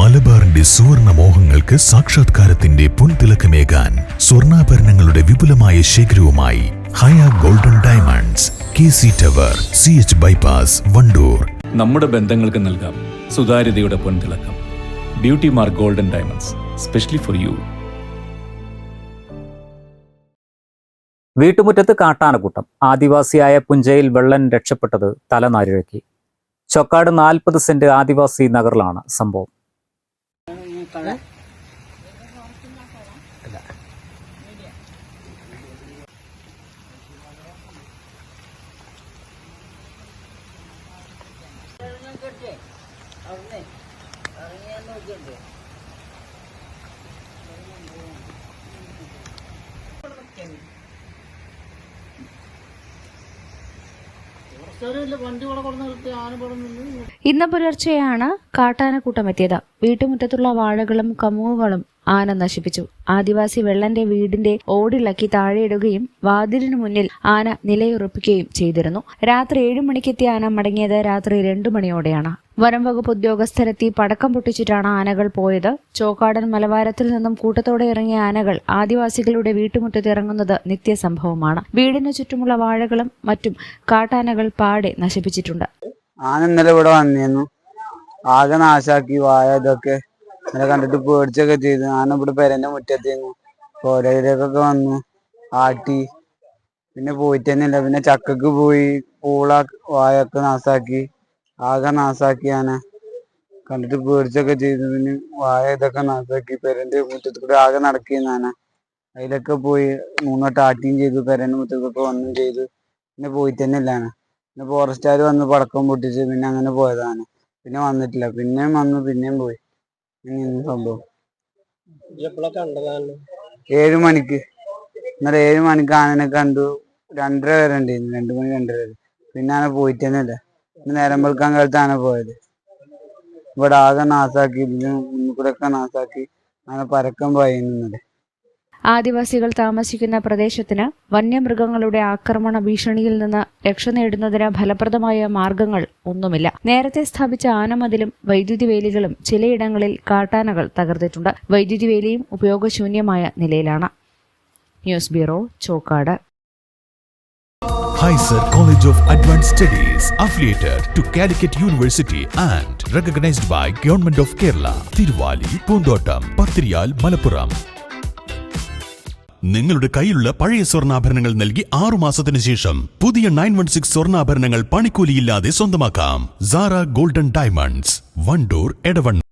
മലബാറിന്റെ സുവർണ മോഹങ്ങൾക്ക് സാക്ഷാത്കാരത്തിന്റെ പൊൻതിളക്കമേകാൻ സ്വർണ്ണാഭരണങ്ങളുടെ വിപുലമായ ശേഖരവുമായി Haya golden diamonds, KC tower, CH bypass, Vandoor. നമ്മുടെ ബന്ധങ്ങൾക്ക് നൽകാം സുതാര്യതയുടെ പൊൻതിളക്കം. Beauty mark golden diamonds, specially for you. വീട്ടുമുറ്റത്ത് കാട്ടാനക്കൂട്ടം. ആദിവാസിയായ പുഞ്ചയിൽ വെള്ളൻ രക്ഷപ്പെട്ടത് തലനാരിഴക്കി. ചൊക്കാട് 40 സെന്റ് ആദിവാസി നഗറിലാണ് സംഭവം. ഇന്ന് പുലർച്ചെയാണ് കാട്ടാനക്കൂട്ടം എത്തിയത്. വീട്ടുമുറ്റത്തുള്ള വാഴകളും കമുകുകളും ആന നശിപ്പിച്ചു. ആദിവാസി വെള്ളന്റെ വീടിന്റെ ഓടിളക്കി താഴെയിടുകയും വാതിലിനു മുന്നിൽ ആന നിലയുറപ്പിക്കുകയും ചെയ്തിരുന്നു. രാത്രി 7 മണിക്കെത്തിയ ആന മടങ്ങിയത് രാത്രി 2 മണിയോടെയാണ്. വനം വകുപ്പ് ഉദ്യോഗസ്ഥരെത്തി പടക്കം പൊട്ടിച്ചിട്ടാണ് ആനകൾ പോയത്. ചോക്കാടൻ മലവാരത്തിൽ നിന്നും കൂട്ടത്തോടെ ഇറങ്ങിയ ആനകൾ ആദിവാസികളുടെ വീട്ടുമുറ്റത്ത് ഇറങ്ങുന്നത് നിത്യസംഭവമാണ്. വീടിനു ചുറ്റുമുള്ള വാഴകളും മറ്റും കാട്ടാനകൾ പാടെ നശിപ്പിച്ചിട്ടുണ്ട്. ആന ഇന്നലെ ഇവിടെ വന്നിരുന്നു, ആകെ നാശാക്കി. വാഴ ഇതൊക്കെ ഇന്നലെ കണ്ടിട്ട് പേടിച്ചൊക്കെ ചെയ്തു. ആന ഇവിടെ പെരന്റെ മുറ്റത്തേന്നു കോരയിലേക്കൊക്കെ വന്നു ആട്ടി. പിന്നെ പോയിട്ട് തന്നെയില്ല. പിന്നെ ചക്കക്ക് പോയി, പൂള വാഴയൊക്കെ നാശാക്കി, ആകെ നാശാക്കി. ആന കണ്ടിട്ട് പേടിച്ചൊക്കെ ചെയ്തു. പിന്നെ വാഴ ഇതൊക്കെ നാശാക്കി. പെരന്റെ മുറ്റത്ത് കൂടെ ആകെ നടക്കുന്ന ആന അതിലൊക്കെ പോയി 3 വട്ടം ആട്ടിയും ചെയ്തു. പെരന്റെ മുറ്റത്തൊക്കെ വന്നും ചെയ്തു. പിന്നെ പോയിട്ട് തന്നെയില്ല ആന. പിന്നെ ഫോറസ്റ്റുകാർ വന്ന് പടക്കം പൊട്ടിച്ച് പിന്നെ അങ്ങനെ പോയതാണ്. പിന്നെ വന്നിട്ടില്ല. പിന്നെയും വന്നു, പിന്നെയും പോയി. സംഭവം 7 മണിക്ക്, ഇന്നലെ 7 മണിക്ക് ആനനെ കണ്ടു. 2:30 വരെ ഉണ്ടായിരുന്നു, 2 മണി 2:30 വരെ. പിന്നെ ആന പോയിട്ട് തന്നെയല്ല. പിന്നെ നേരം വെളുക്കാൻ കാലത്ത് ആന പോയത്. ഇവിടെ ആകെ നാശാക്കി, മുന്നിൽ ഒക്കെ നാശാക്കി. ആന പരക്കം പോയിന്നല്ലേ. ആദിവാസികൾ താമസിക്കുന്ന പ്രദേശത്തിന് വന്യമൃഗങ്ങളുടെ ആക്രമണ ഭീഷണിയിൽ നിന്ന് രക്ഷ നേടുന്നതിന് ഫലപ്രദമായ മാർഗങ്ങൾ ഒന്നുമില്ല. നേരത്തെ സ്ഥാപിച്ച ആനമതിലും വൈദ്യുതി വേലികളും ചിലയിടങ്ങളിൽ കാട്ടാനകൾ തകർത്തിട്ടുണ്ട്. വൈദ്യുതി വേലിയും ഉപയോഗശൂന്യമായ നിലയിലാണ്. News bureau, Chokkad. Hyser College of Advanced Studies, affiliated to Calicut University and recognized by Government of Kerala, Tiruvali, Poondotam, Pathriyal, Malappuram. നിങ്ങളുടെ കയ്യിലുള്ള പഴയ സ്വർണ്ണാഭരണങ്ങൾ നൽകി 6 മാസത്തിന് ശേഷം പുതിയ 916 സ്വർണ്ണാഭരണങ്ങൾ പണിക്കൂലിയില്ലാതെ സ്വന്തമാക്കാം. Zara golden diamonds, Wandoor, Edavanna.